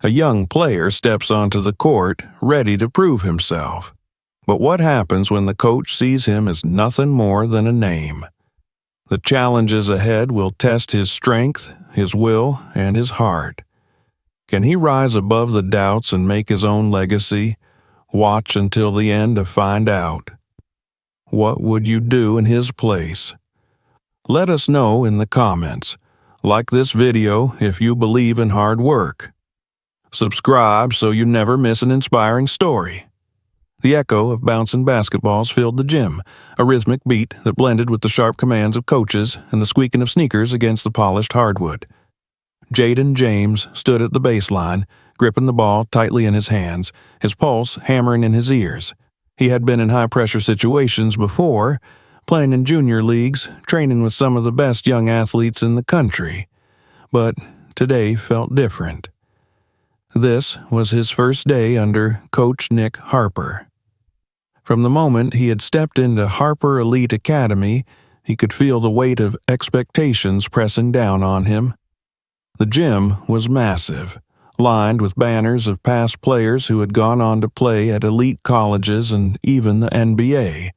A young player steps onto the court, ready to prove himself. But what happens when the coach sees him as nothing more than a name? The challenges ahead will test his strength, his will, and his heart. Can he rise above the doubts and make his own legacy? Watch until the end to find out. What would you do in his place? Let us know in the comments. Like this video if you believe in hard work. Subscribe so you never miss an inspiring story. The echo of bouncing basketballs filled the gym, a rhythmic beat that blended with the sharp commands of coaches and the squeaking of sneakers against the polished hardwood. Jaden James stood at the baseline, gripping the ball tightly in his hands, his pulse hammering in his ears. He had been in high-pressure situations before, playing in junior leagues, training with some of the best young athletes in the country. But today felt different. This was his first day under Coach Nick Harper. From the moment he had stepped into Harper Elite Academy, he could feel the weight of expectations pressing down on him. The gym was massive, lined with banners of past players who had gone on to play at elite colleges and even the NBA.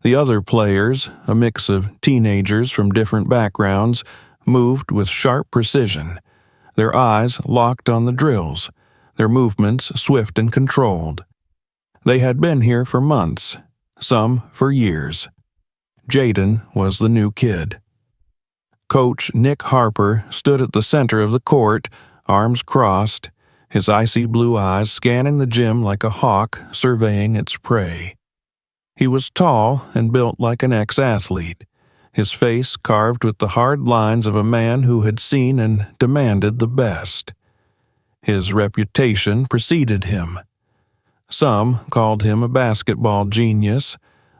The other players, a mix of teenagers from different backgrounds, moved with sharp precision, their eyes locked on the drills, their movements swift and controlled. They had been here for months, some for years. Jaden was the new kid. Coach Nick Harper stood at the center of the court, arms crossed, his icy blue eyes scanning the gym like a hawk surveying its prey. He was tall and built like an ex-athlete, his face carved with the hard lines of a man who had seen and demanded the best. His reputation preceded him. Some called him a basketball genius,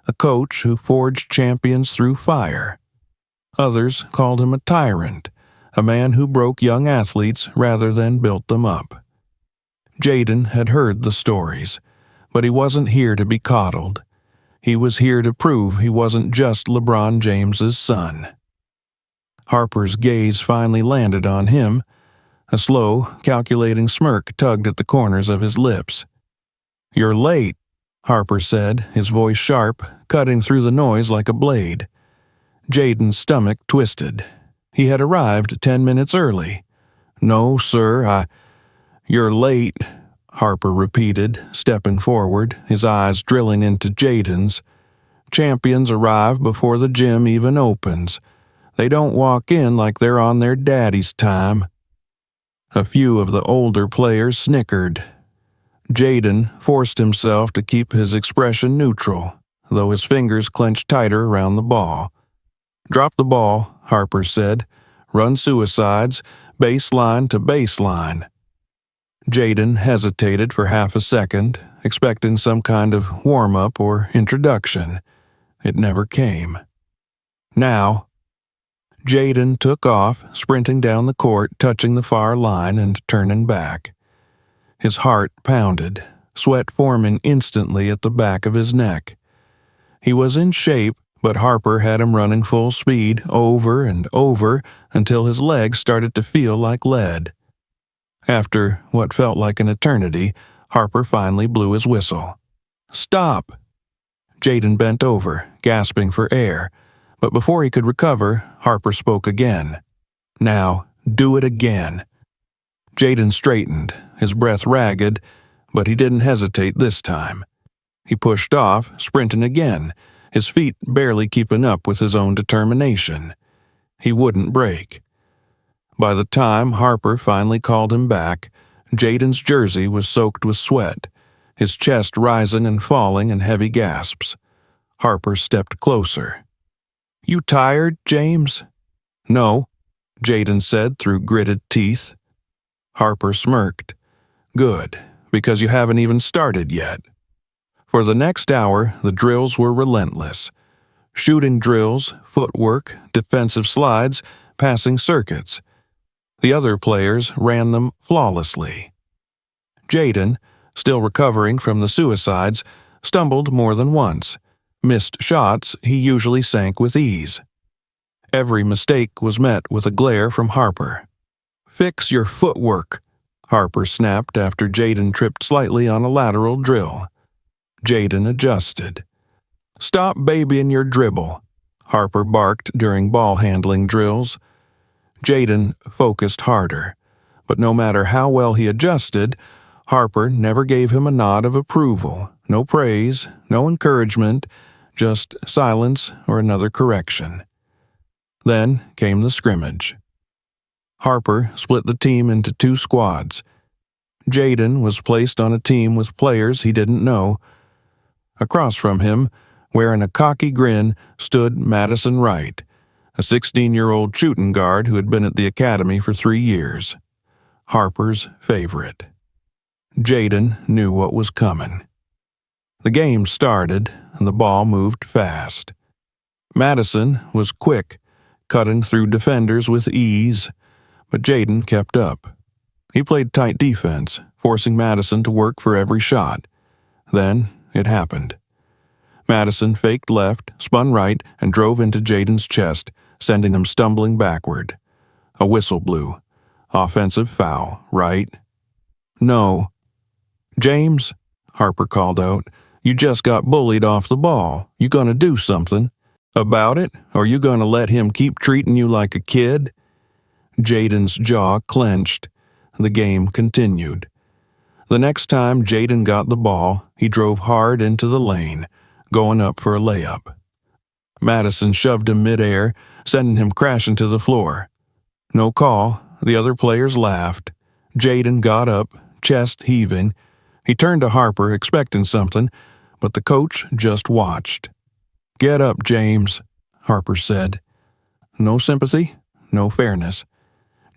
a coach who forged champions through fire. Others called him a tyrant, a man who broke young athletes rather than built them up. Jaden had heard the stories, but he wasn't here to be coddled. He was here to prove he wasn't just LeBron James's son. Harper's gaze finally landed on him. A slow, calculating smirk tugged at the corners of his lips. "You're late," Harper said, his voice sharp, cutting through the noise like a blade. Jaden's stomach twisted. He had arrived 10 minutes early. "No, sir, You're late," Harper repeated, stepping forward, his eyes drilling into Jaden's. "Champions arrive before the gym even opens. They don't walk in like they're on their daddy's time." A few of the older players snickered. Jaden forced himself to keep his expression neutral, though his fingers clenched tighter around the ball. "Drop the ball," Harper said. "Run suicides, baseline to baseline." Jaden hesitated for half a second, expecting some kind of warm-up or introduction. It never came. Now, Jaden took off, sprinting down the court, touching the far line and turning back. His heart pounded, sweat forming instantly at the back of his neck. He was in shape, but Harper had him running full speed over and over until his legs started to feel like lead. After what felt like an eternity, Harper finally blew his whistle. "Stop!" Jaden bent over, gasping for air, but before he could recover, Harper spoke again. "Now, do it again." Jaden straightened, his breath ragged, but he didn't hesitate this time. He pushed off, sprinting again, his feet barely keeping up with his own determination. He wouldn't break. By the time Harper finally called him back, Jaden's jersey was soaked with sweat, his chest rising and falling in heavy gasps. Harper stepped closer. "You tired, James?" "No," Jaden said through gritted teeth. Harper smirked. "Good, because you haven't even started yet." For the next hour, the drills were relentless. Shooting drills, footwork, defensive slides, passing circuits. The other players ran them flawlessly. Jaden, still recovering from the suicides, stumbled more than once, missed shots he usually sank with ease. Every mistake was met with a glare from Harper. "Fix your footwork," Harper snapped after Jaden tripped slightly on a lateral drill. Jaden adjusted. "Stop babying your dribble," Harper barked during ball handling drills. Jaden focused harder, but no matter how well he adjusted, Harper never gave him a nod of approval, no praise, no encouragement, just silence or another correction. Then came the scrimmage. Harper split the team into two squads. Jaden was placed on a team with players he didn't know. Across from him, wearing a cocky grin, stood Madison Wright, a 16-year-old shooting guard who had been at the academy for 3 years. Harper's favorite. Jaden knew what was coming. The game started, and the ball moved fast. Madison was quick, cutting through defenders with ease, but Jaden kept up. He played tight defense, forcing Madison to work for every shot. Then it happened. Madison faked left, spun right, and drove into Jaden's chest, sending him stumbling backward. A whistle blew. Offensive foul, right? "No." "James," Harper called out, "you just got bullied off the ball. You gonna do something about it, or you gonna let him keep treating you like a kid?" Jaden's jaw clenched. The game continued. The next time Jaden got the ball, he drove hard into the lane, going up for a layup. Madison shoved him midair, sending him crashing to the floor. No call. The other players laughed. Jaden got up, chest heaving. He turned to Harper, expecting something, but the coach just watched. "Get up, James," Harper said. No sympathy, no fairness.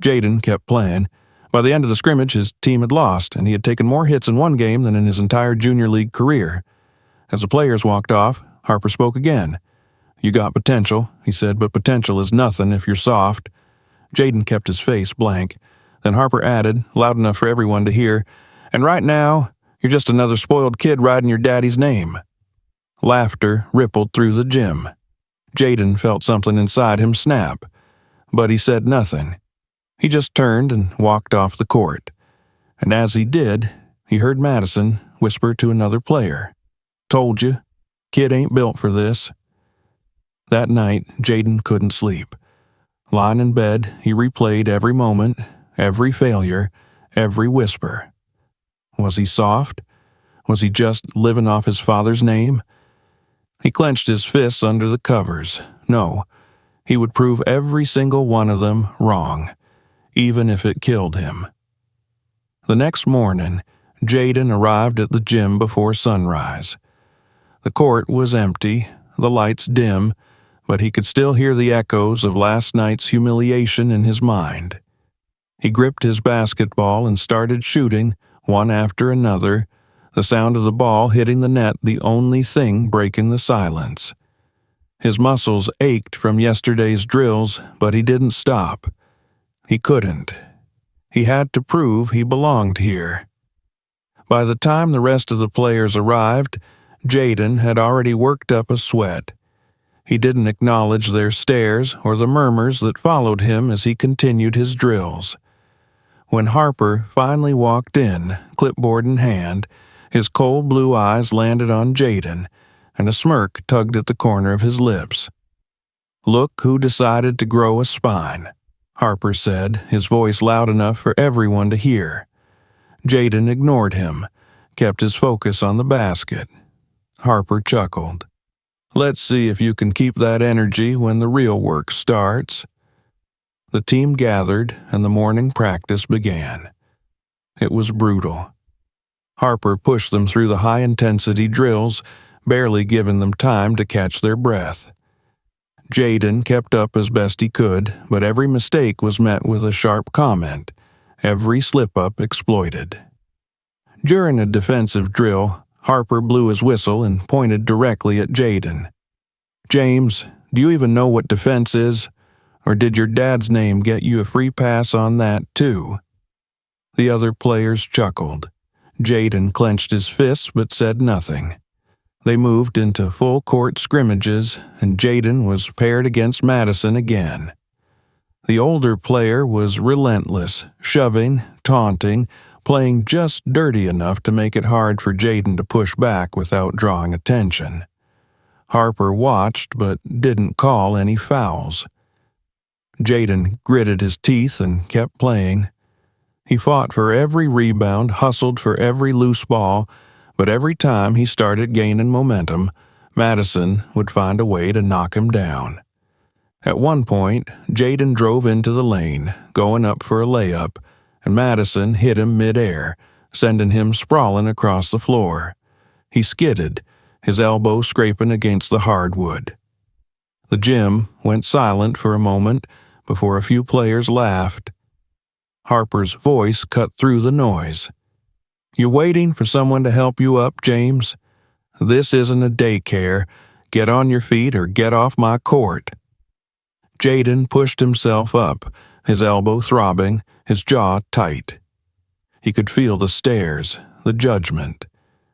Jaden kept playing. By the end of the scrimmage, his team had lost, and he had taken more hits in one game than in his entire junior league career. As the players walked off, Harper spoke again. "You got potential," he said, "but potential is nothing if you're soft." Jaden kept his face blank. Then Harper added, loud enough for everyone to hear, "And right now, you're just another spoiled kid riding your daddy's name." Laughter rippled through the gym. Jaden felt something inside him snap, but he said nothing. He just turned and walked off the court. And as he did, he heard Madison whisper to another player, "Told you, kid ain't built for this." That night, Jaden couldn't sleep. Lying in bed, he replayed every moment, every failure, every whisper. Was he soft? Was he just living off his father's name? He clenched his fists under the covers. No, he would prove every single one of them wrong, even if it killed him. The next morning, Jaden arrived at the gym before sunrise. The court was empty, the lights dim, but he could still hear the echoes of last night's humiliation in his mind. He gripped his basketball and started shooting, one after another, the sound of the ball hitting the net the only thing breaking the silence. His muscles ached from yesterday's drills, but he didn't stop. He couldn't. He had to prove he belonged here. By the time the rest of the players arrived, Jaden had already worked up a sweat. He didn't acknowledge their stares or the murmurs that followed him as he continued his drills. When Harper finally walked in, clipboard in hand, his cold blue eyes landed on Jaden, and a smirk tugged at the corner of his lips. "Look who decided to grow a spine," Harper said, his voice loud enough for everyone to hear. Jaden ignored him, kept his focus on the basket. Harper chuckled. "Let's see if you can keep that energy when the real work starts." The team gathered, and the morning practice began. It was brutal. Harper pushed them through the high-intensity drills, barely giving them time to catch their breath. Jaden kept up as best he could, but every mistake was met with a sharp comment, every slip-up exploited. During a defensive drill, Harper blew his whistle and pointed directly at Jaden. "James, do you even know what defense is? Or did your dad's name get you a free pass on that, too?" The other players chuckled. Jaden clenched his fists but said nothing. They moved into full-court scrimmages, and Jaden was paired against Madison again. The older player was relentless, shoving, taunting, playing just dirty enough to make it hard for Jaden to push back without drawing attention. Harper watched but didn't call any fouls. Jaden gritted his teeth and kept playing. He fought for every rebound, hustled for every loose ball, but every time he started gaining momentum, Madison would find a way to knock him down. At one point, Jaden drove into the lane, going up for a layup, and Madison hit him mid-air, sending him sprawling across the floor. He skidded, his elbow scraping against the hardwood. The gym went silent for a moment before a few players laughed. Harper's voice cut through the noise. "You waiting for someone to help you up, James? This isn't a daycare. Get on your feet or get off my court." Jaden pushed himself up, his elbow throbbing, his jaw tight. He could feel the stares, the judgment.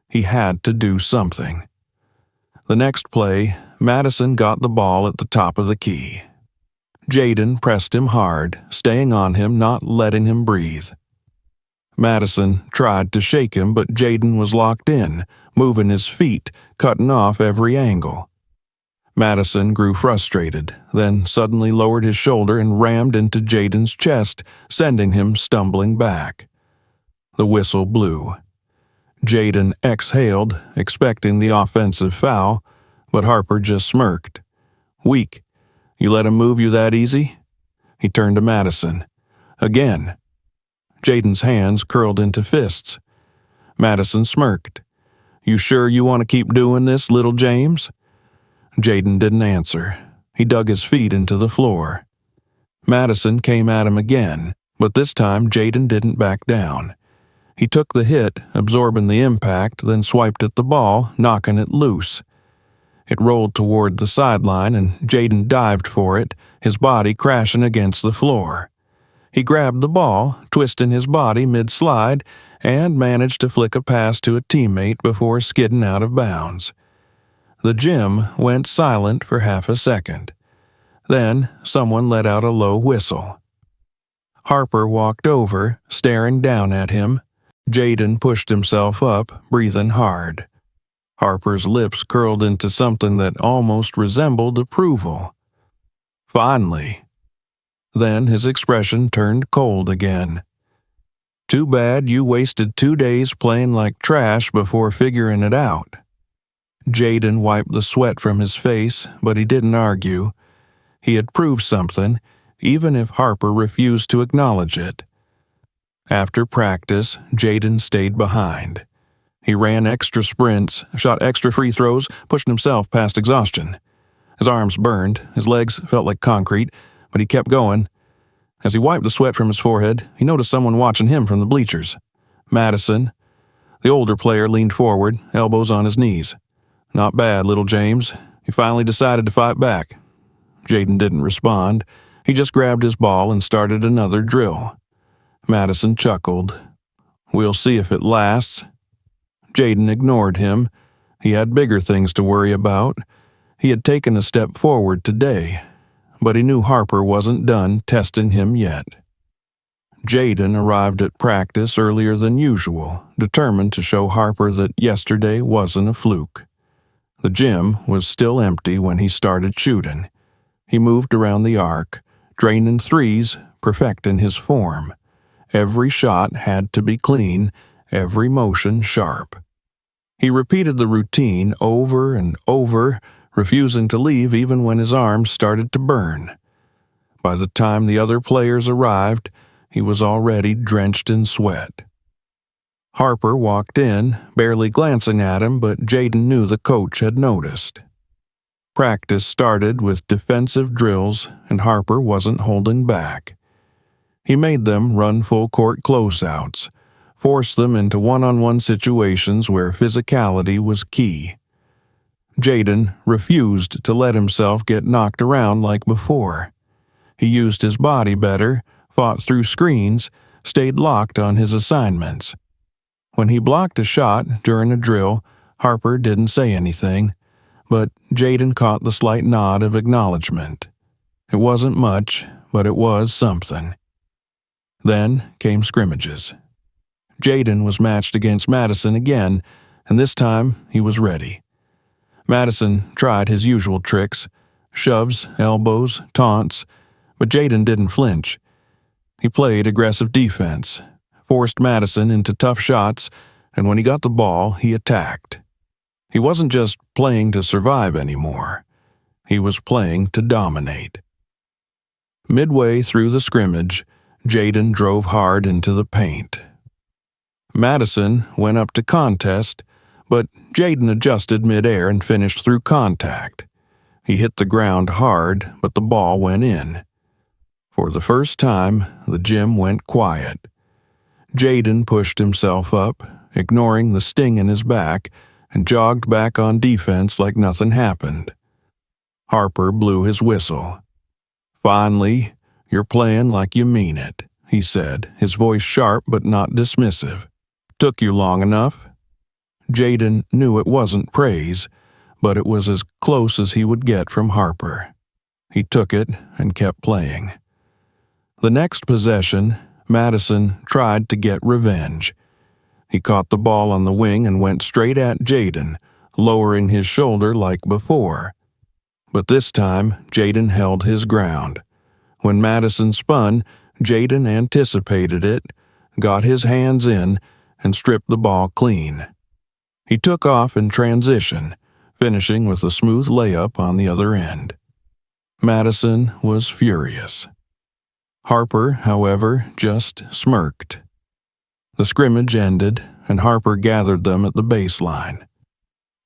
He had to do something. The next play, Madison got the ball at the top of the key. Jaden pressed him hard, staying on him, not letting him breathe. Madison tried to shake him, but Jaden was locked in, moving his feet, cutting off every angle. Madison grew frustrated, then suddenly lowered his shoulder and rammed into Jaden's chest, sending him stumbling back. The whistle blew. Jaden exhaled, expecting the offensive foul, but Harper just smirked. "Weak. You let him move you that easy?" He turned to Madison. "Again." Jaden's hands curled into fists. Madison smirked. "You sure you want to keep doing this, little James?" Jaden didn't answer. He dug his feet into the floor. Madison came at him again, but this time Jaden didn't back down. He took the hit, absorbing the impact, then swiped at the ball, knocking it loose. It rolled toward the sideline, and Jaden dived for it, his body crashing against the floor. He grabbed the ball, twisting his body mid-slide, and managed to flick a pass to a teammate before skidding out of bounds. The gym went silent for half a second. Then someone let out a low whistle. Harper walked over, staring down at him. Jaden pushed himself up, breathing hard. Harper's lips curled into something that almost resembled approval. "Finally." Then his expression turned cold again. "Too bad you wasted 2 days playing like trash before figuring it out." Jaden wiped the sweat from his face, but he didn't argue. He had proved something, even if Harper refused to acknowledge it. After practice, Jaden stayed behind. He ran extra sprints, shot extra free throws, pushed himself past exhaustion. His arms burned, his legs felt like concrete, but he kept going. As he wiped the sweat from his forehead, he noticed someone watching him from the bleachers. Madison. The older player leaned forward, elbows on his knees. "Not bad, little James. You finally decided to fight back." Jaden didn't respond. He just grabbed his ball and started another drill. Madison chuckled. "We'll see if it lasts." Jaden ignored him. He had bigger things to worry about. He had taken a step forward today, but he knew Harper wasn't done testing him yet. Jaden arrived at practice earlier than usual, determined to show Harper that yesterday wasn't a fluke. The gym was still empty when he started shooting. He moved around the arc, draining threes, perfecting his form. Every shot had to be clean, every motion sharp. He repeated the routine over and over, refusing to leave even when his arms started to burn. By the time the other players arrived, he was already drenched in sweat. Harper walked in, barely glancing at him, but Jaden knew the coach had noticed. Practice started with defensive drills, and Harper wasn't holding back. He made them run full-court closeouts, forced them into one-on-one situations where physicality was key. Jaden refused to let himself get knocked around like before. He used his body better, fought through screens, stayed locked on his assignments. When he blocked a shot during a drill, Harper didn't say anything, but Jaden caught the slight nod of acknowledgement. It wasn't much, but it was something. Then came scrimmages. Jaden was matched against Madison again, and this time he was ready. Madison tried his usual tricks, shoves, elbows, taunts, but Jaden didn't flinch. He played aggressive defense, forced Madison into tough shots, and when he got the ball, he attacked. He wasn't just playing to survive anymore. He was playing to dominate. Midway through the scrimmage, Jaden drove hard into the paint. Madison went up to contest, but Jaden adjusted midair and finished through contact. He hit the ground hard, but the ball went in. For the first time, the gym went quiet. Jaden pushed himself up, ignoring the sting in his back, and jogged back on defense like nothing happened. Harper blew his whistle. "Finally, you're playing like you mean it," he said, his voice sharp but not dismissive. "Took you long enough?" Jaden knew it wasn't praise, but it was as close as he would get from Harper. He took it and kept playing. The next possession, Madison tried to get revenge. He caught the ball on the wing and went straight at Jaden, lowering his shoulder like before. But this time, Jaden held his ground. When Madison spun, Jaden anticipated it, got his hands in, and stripped the ball clean. He took off in transition, finishing with a smooth layup on the other end. Madison was furious. Harper, however, just smirked. The scrimmage ended, and Harper gathered them at the baseline.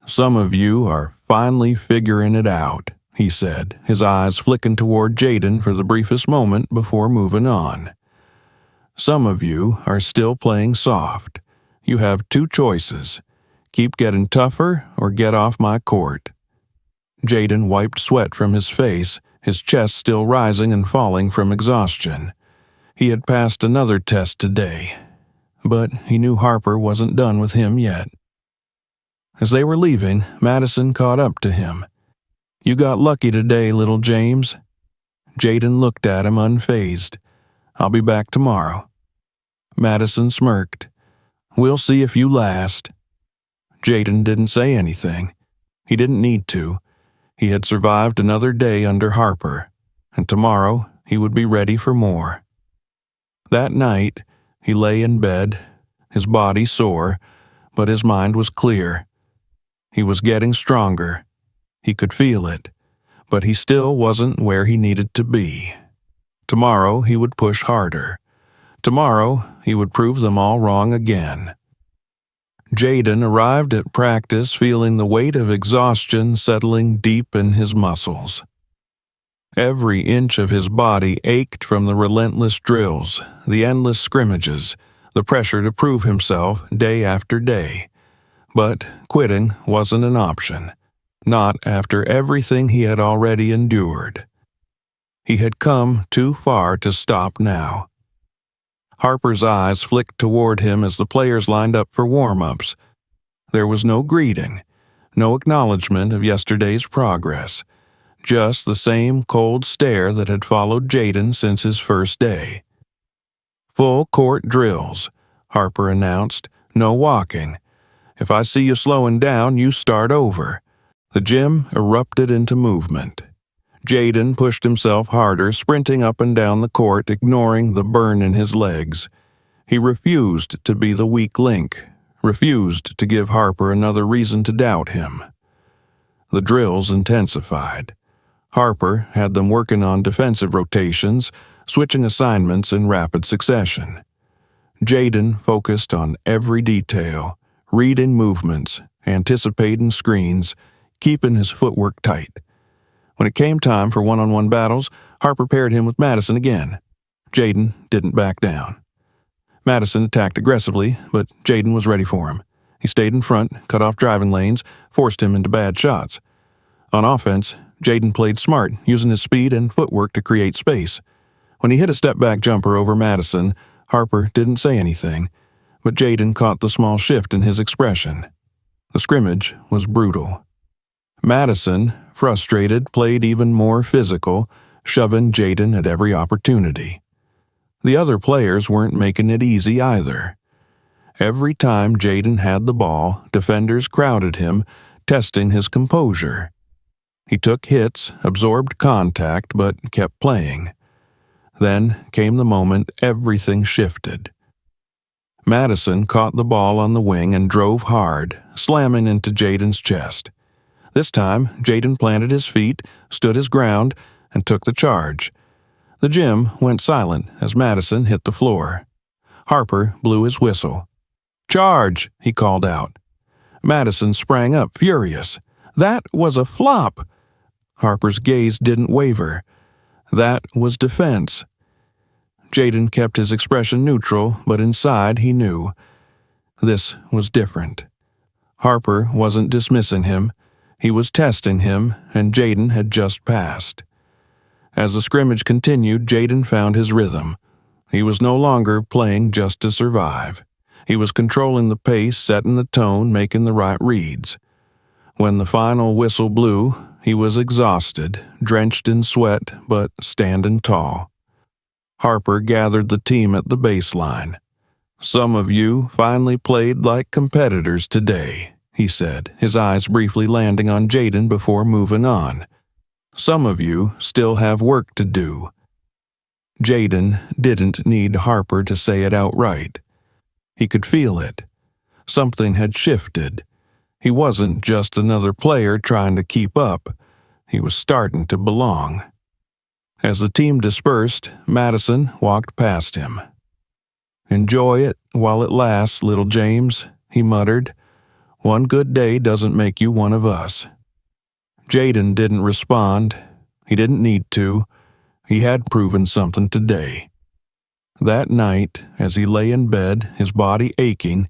"Some of you are finally figuring it out," he said, his eyes flicking toward Jaden for the briefest moment before moving on. "Some of you are still playing soft. You have two choices. Keep getting tougher or get off my court." Jaden wiped sweat from his face, his chest still rising and falling from exhaustion. He had passed another test today, but he knew Harper wasn't done with him yet. As they were leaving, Madison caught up to him. "You got lucky today, little James." Jaden looked at him unfazed. "I'll be back tomorrow." Madison smirked. "We'll see if you last." Jaden didn't say anything. He didn't need to. He had survived another day under Harper, and tomorrow he would be ready for more. That night, he lay in bed, his body sore, but his mind was clear. He was getting stronger. He could feel it, but he still wasn't where he needed to be. Tomorrow he would push harder. Tomorrow he would prove them all wrong again. Jaden arrived at practice feeling the weight of exhaustion settling deep in his muscles. Every inch of his body ached from the relentless drills, the endless scrimmages, the pressure to prove himself day after day. But quitting wasn't an option, not after everything he had already endured. He had come too far to stop now. Harper's eyes flicked toward him as the players lined up for warm-ups. There was no greeting, no acknowledgement of yesterday's progress, just the same cold stare that had followed Jaden since his first day. "Full court drills," Harper announced. "No walking. If I see you slowing down, you start over." The gym erupted into movement. Jaden pushed himself harder, sprinting up and down the court, ignoring the burn in his legs. He refused to be the weak link, refused to give Harper another reason to doubt him. The drills intensified. Harper had them working on defensive rotations, switching assignments in rapid succession. Jaden focused on every detail, reading movements, anticipating screens, keeping his footwork tight. When it came time for one-on-one battles, Harper paired him with Madison again. Jaden didn't back down. Madison attacked aggressively, but Jaden was ready for him. He stayed in front, cut off driving lanes, forced him into bad shots. On offense, Jaden played smart, using his speed and footwork to create space. When he hit a step-back jumper over Madison, Harper didn't say anything, but Jaden caught the small shift in his expression. The scrimmage was brutal. Madison, frustrated, played even more physical, shoving Jaden at every opportunity. The other players weren't making it easy either. Every time Jaden had the ball, defenders crowded him, testing his composure. He took hits, absorbed contact, but kept playing. Then came the moment everything shifted. Madison caught the ball on the wing and drove hard, slamming into Jaden's chest. This time, Jaden planted his feet, stood his ground, and took the charge. The gym went silent as Madison hit the floor. Harper blew his whistle. "Charge!" he called out. Madison sprang up, furious. "That was a flop!" Harper's gaze didn't waver. That was defense. Jaden kept his expression neutral, but inside he knew. This was different. Harper wasn't dismissing him. He was testing him, and Jaden had just passed. As the scrimmage continued, Jaden found his rhythm. He was no longer playing just to survive. He was controlling the pace, setting the tone, making the right reads. When the final whistle blew, he was exhausted, drenched in sweat, but standing tall. Harper gathered the team at the baseline. "Some of you finally played like competitors today," he said, his eyes briefly landing on Jaden before moving on. "Some of you still have work to do." Jaden didn't need Harper to say it outright. He could feel it. Something had shifted. He wasn't just another player trying to keep up. He was starting to belong. As the team dispersed, Madison walked past him. "Enjoy it while it lasts, little James," he muttered. "One good day doesn't make you one of us." Jaden didn't respond. He didn't need to. He had proven something today. That night, as he lay in bed, his body aching,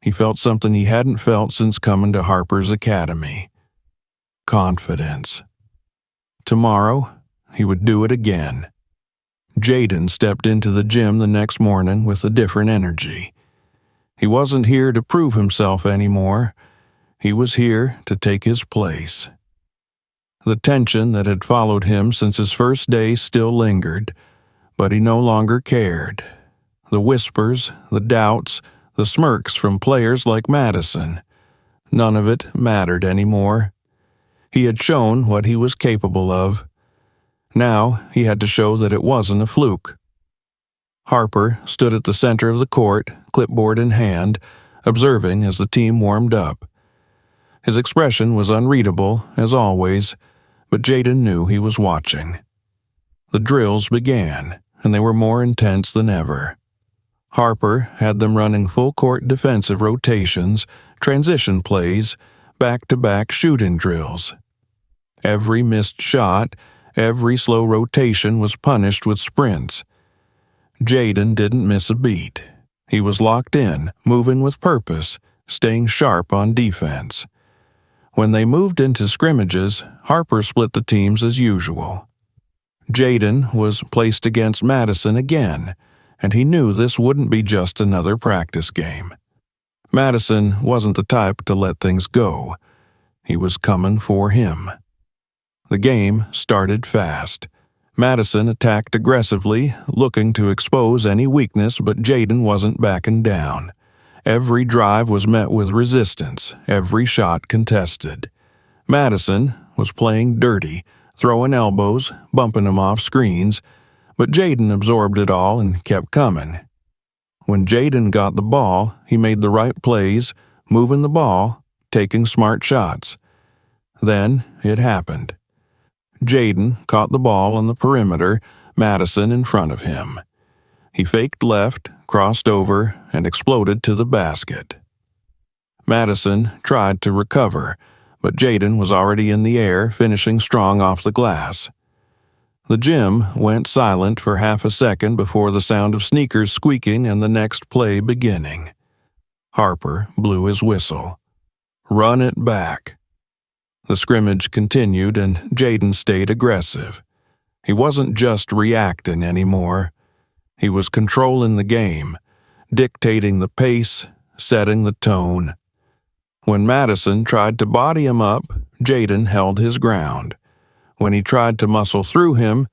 he felt something he hadn't felt since coming to Harper's Academy. Confidence. Tomorrow, he would do it again. Jaden stepped into the gym the next morning with a different energy. He wasn't here to prove himself anymore. He was here to take his place. The tension that had followed him since his first day still lingered, but he no longer cared. The whispers, the doubts, the smirks from players like Madison, none of it mattered anymore. He had shown what he was capable of. Now he had to show that it wasn't a fluke. Harper stood at the center of the court, clipboard in hand, observing as the team warmed up. His expression was unreadable, as always, but Jaden knew he was watching. The drills began, and they were more intense than ever. Harper had them running full-court defensive rotations, transition plays, back-to-back shooting drills. Every missed shot, every slow rotation was punished with sprints. Jaden didn't miss a beat. He was locked in, moving with purpose, staying sharp on defense. When they moved into scrimmages, Harper split the teams as usual. Jaden was placed against Madison again, and he knew this wouldn't be just another practice game. Madison wasn't the type to let things go. He was coming for him. The game started fast. Madison attacked aggressively, looking to expose any weakness, but Jaden wasn't backing down. Every drive was met with resistance, every shot contested. Madison was playing dirty, throwing elbows, bumping him off screens, but Jaden absorbed it all and kept coming. When Jaden got the ball, he made the right plays, moving the ball, taking smart shots. Then it happened. Jaden caught the ball on the perimeter, Madison in front of him. He faked left, crossed over, and exploded to the basket. Madison tried to recover, but Jaden was already in the air, finishing strong off the glass. The gym went silent for half a second before the sound of sneakers squeaking and the next play beginning. Harper blew his whistle. "Run it back." The scrimmage continued, and Jaden stayed aggressive. He wasn't just reacting anymore. He was controlling the game, dictating the pace, setting the tone. When Madison tried to body him up, Jaden held his ground. When he tried to muscle through him,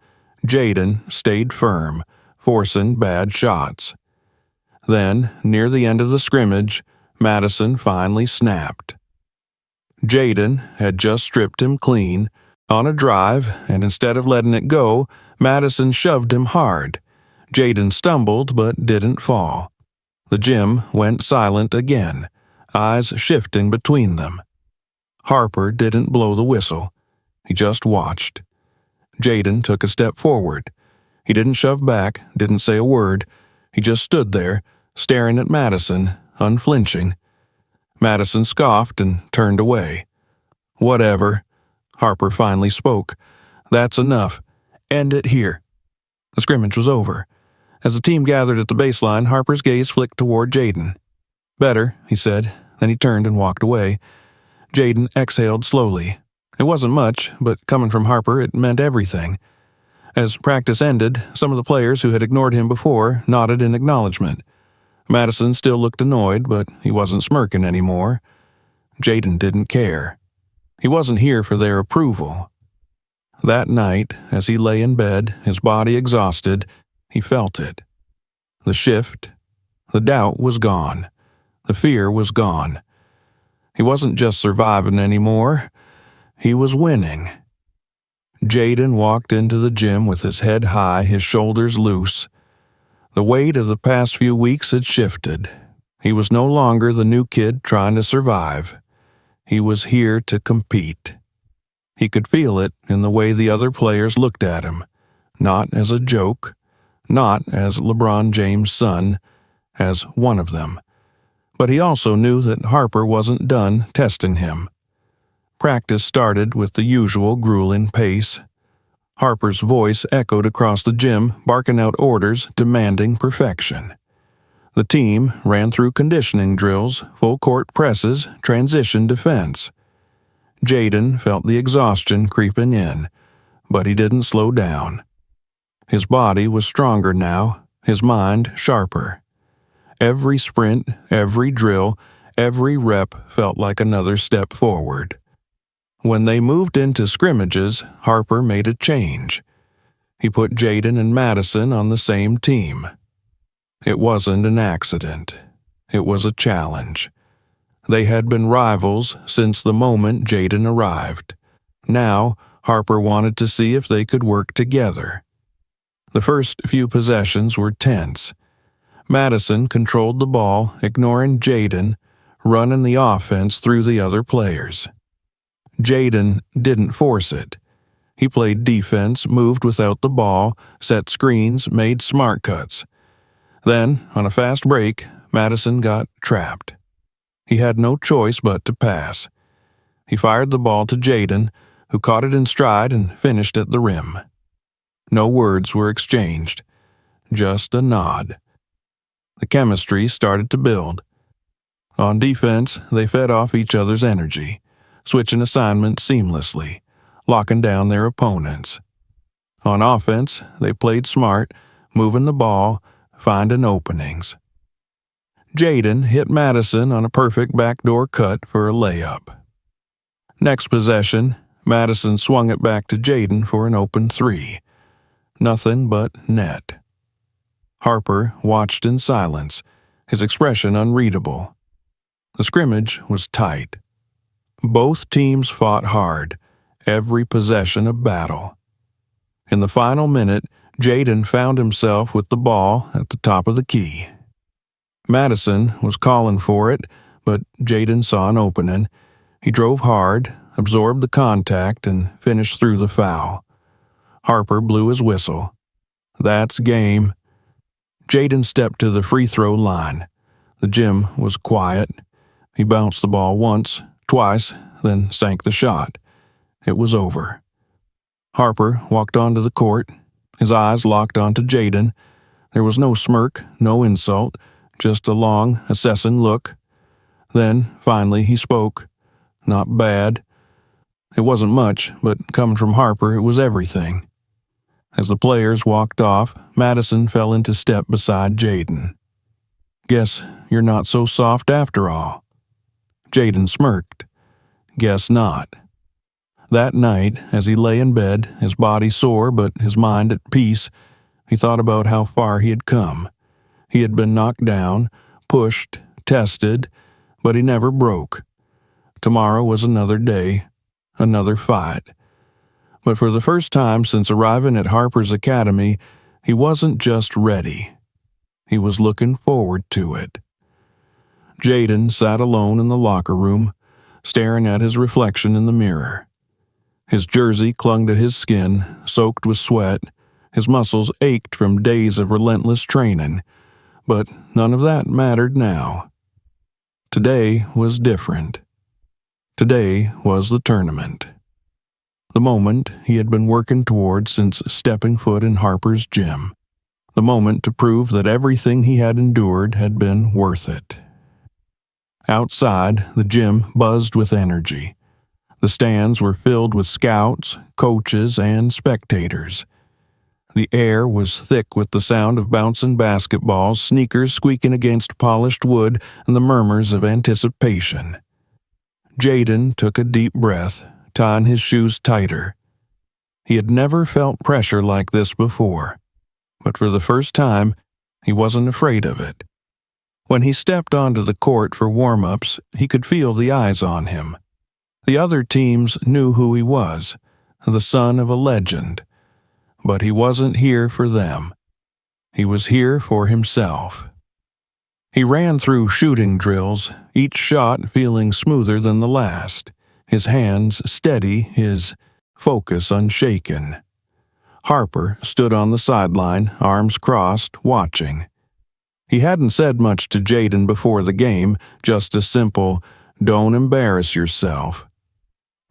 Jaden stayed firm, forcing bad shots. Then, near the end of the scrimmage, Madison finally snapped. Jaden had just stripped him clean on a drive, and instead of letting it go, Madison shoved him hard. Jaden stumbled but didn't fall. The gym went silent again, eyes shifting between them. Harper didn't blow the whistle. He just watched. Jaden took a step forward. He didn't shove back, didn't say a word. He just stood there, staring at Madison, unflinching. Madison scoffed and turned away. "Whatever." Harper finally spoke. "That's enough. End it here." The scrimmage was over. As the team gathered at the baseline, Harper's gaze flicked toward Jaden. "Better," he said. Then he turned and walked away. Jaden exhaled slowly. It wasn't much, but coming from Harper, it meant everything. As practice ended, some of the players who had ignored him before nodded in acknowledgement. Madison still looked annoyed, but he wasn't smirking anymore. Jaden didn't care. He wasn't here for their approval. That night, as he lay in bed, his body exhausted, he felt it. The shift, the doubt was gone. The fear was gone. He wasn't just surviving anymore. He was winning. Jaden walked into the gym with his head high, his shoulders loose. The weight of the past few weeks had shifted. He was no longer the new kid trying to survive. He was here to compete. He could feel it in the way the other players looked at him, not as a joke, not as LeBron James' son, as one of them. But he also knew that Harper wasn't done testing him. Practice started with the usual grueling pace. Harper's voice echoed across the gym, barking out orders demanding perfection. The team ran through conditioning drills, full-court presses, transition defense. Jaden felt the exhaustion creeping in, but he didn't slow down. His body was stronger now, his mind sharper. Every sprint, every drill, every rep felt like another step forward. When they moved into scrimmages, Harper made a change. He put Jaden and Madison on the same team. It wasn't an accident. It was a challenge. They had been rivals since the moment Jaden arrived. Now, Harper wanted to see if they could work together. The first few possessions were tense. Madison controlled the ball, ignoring Jaden, running the offense through the other players. Jaden didn't force it. He played defense, moved without the ball, set screens, made smart cuts. Then, on a fast break, Madison got trapped. He had no choice but to pass. He fired the ball to Jaden, who caught it in stride and finished at the rim. No words were exchanged, just a nod. The chemistry started to build. On defense, they fed off each other's energy, switching assignments seamlessly, locking down their opponents. On offense, they played smart, moving the ball, finding openings. Jaden hit Madison on a perfect backdoor cut for a layup. Next possession, Madison swung it back to Jaden for an open three. Nothing but net. Harper watched in silence, his expression unreadable. The scrimmage was tight. Both teams fought hard, every possession a battle. In the final minute, Jaden found himself with the ball at the top of the key. Madison was calling for it, but Jaden saw an opening. He drove hard, absorbed the contact, and finished through the foul. Harper blew his whistle. That's game. Jaden stepped to the free throw line. The gym was quiet. He bounced the ball once, twice, then sank the shot. It was over. Harper walked onto the court, his eyes locked onto Jaden. There was no smirk, no insult, just a long, assessing look. Then, finally, he spoke. Not bad. It wasn't much, but coming from Harper, it was everything. As the players walked off, Madison fell into step beside Jaden. Guess you're not so soft after all. Jaden smirked. Guess not. That night, as he lay in bed, his body sore but his mind at peace, he thought about how far he had come. He had been knocked down, pushed, tested, but he never broke. Tomorrow was another day, another fight. But for the first time since arriving at Harper's Academy, he wasn't just ready. He was looking forward to it. Jaden sat alone in the locker room, staring at his reflection in the mirror. His jersey clung to his skin, soaked with sweat. His muscles ached from days of relentless training, but none of that mattered now. Today was different. Today was the tournament. The moment he had been working toward since stepping foot in Harper's gym. The moment to prove that everything he had endured had been worth it. Outside, the gym buzzed with energy. The stands were filled with scouts, coaches, and spectators. The air was thick with the sound of bouncing basketballs, sneakers squeaking against polished wood, and the murmurs of anticipation. Jaden took a deep breath, tying his shoes tighter. He had never felt pressure like this before, but for the first time, he wasn't afraid of it. When he stepped onto the court for warm-ups, he could feel the eyes on him. The other teams knew who he was, the son of a legend. But he wasn't here for them. He was here for himself. He ran through shooting drills, each shot feeling smoother than the last, his hands steady, his focus unshaken. Harper stood on the sideline, arms crossed, watching. He hadn't said much to Jaden before the game, just a simple, "Don't embarrass yourself."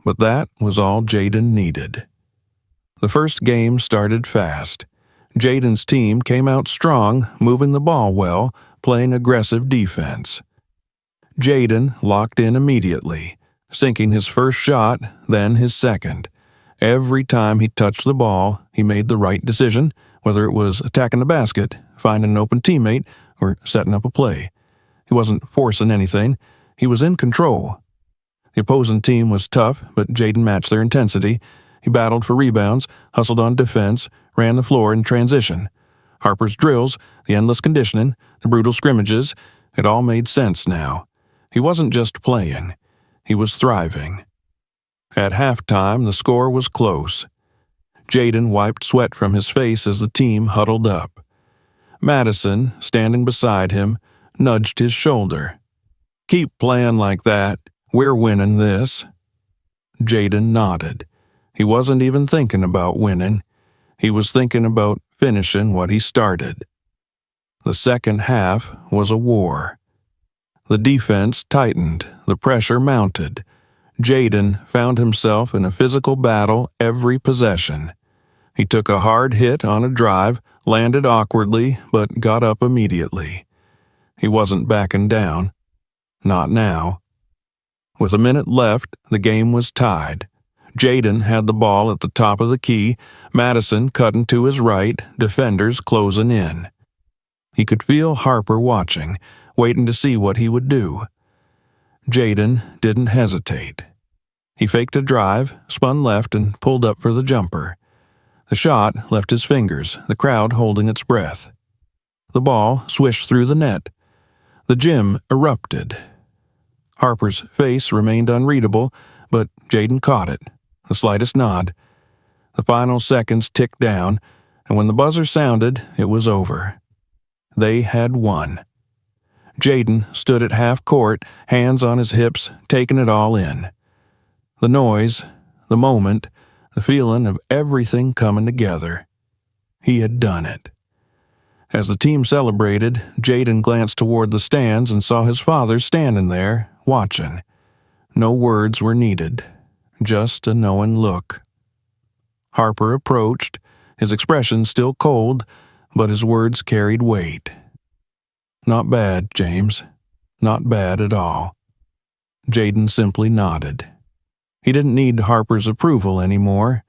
But that was all Jaden needed. The first game started fast. Jaden's team came out strong, moving the ball well, playing aggressive defense. Jaden locked in immediately, sinking his first shot, then his second. Every time he touched the ball, he made the right decision, whether it was attacking the basket, finding an open teammate, or setting up a play. He wasn't forcing anything. He was in control. The opposing team was tough, but Jaden matched their intensity. He battled for rebounds, hustled on defense, ran the floor in transition. Harper's drills, the endless conditioning, the brutal scrimmages, it all made sense now. He wasn't just playing. He was thriving. At halftime, the score was close. Jaden wiped sweat from his face as the team huddled up. Madison, standing beside him, nudged his shoulder. "Keep playing like that. We're winning this." Jaden nodded. He wasn't even thinking about winning. He was thinking about finishing what he started. The second half was a war. The defense tightened, the pressure mounted. Jaden found himself in a physical battle every possession. He took a hard hit on a drive, landed awkwardly, but got up immediately. He wasn't backing down. Not now. With a minute left, the game was tied. Jaden had the ball at the top of the key, Madison cutting to his right, defenders closing in. He could feel Harper watching, waiting to see what he would do. Jaden didn't hesitate. He faked a drive, spun left, and pulled up for the jumper. The shot left his fingers, the crowd holding its breath. The ball swished through the net. The gym erupted. Harper's face remained unreadable, but Jaden caught it. The slightest nod. The final seconds ticked down, and when the buzzer sounded, it was over. They had won. Jaden stood at half court, hands on his hips, taking it all in. The noise, the moment, the feeling of everything coming together. He had done it. As the team celebrated, Jaden glanced toward the stands and saw his father standing there, watching. No words were needed, just a knowing look. Harper approached, his expression still cold, but his words carried weight. "Not bad, James. Not bad at all." Jaden simply nodded. He didn't need Harper's approval anymore.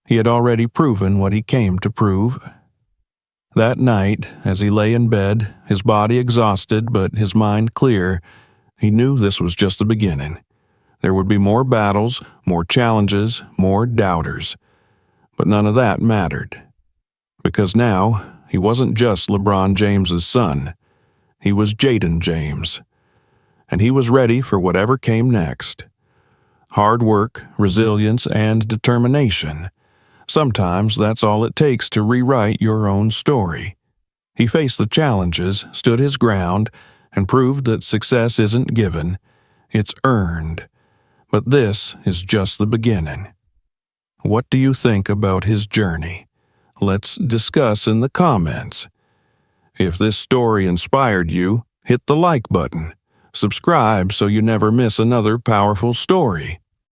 He had already proven what he came to prove. That night, as he lay in bed, his body exhausted but his mind clear, he knew this was just the beginning. There would be more battles, more challenges, more doubters. But none of that mattered. Because now, he wasn't just LeBron James's son. He was Jaden James. And he was ready for whatever came next. Hard work, resilience, and determination. Sometimes that's all it takes to rewrite your own story. He faced the challenges, stood his ground, and proved that success isn't given, it's earned. But this is just the beginning. What do you think about his journey? Let's discuss in the comments. If this story inspired you, hit the like button. Subscribe so you never miss another powerful story.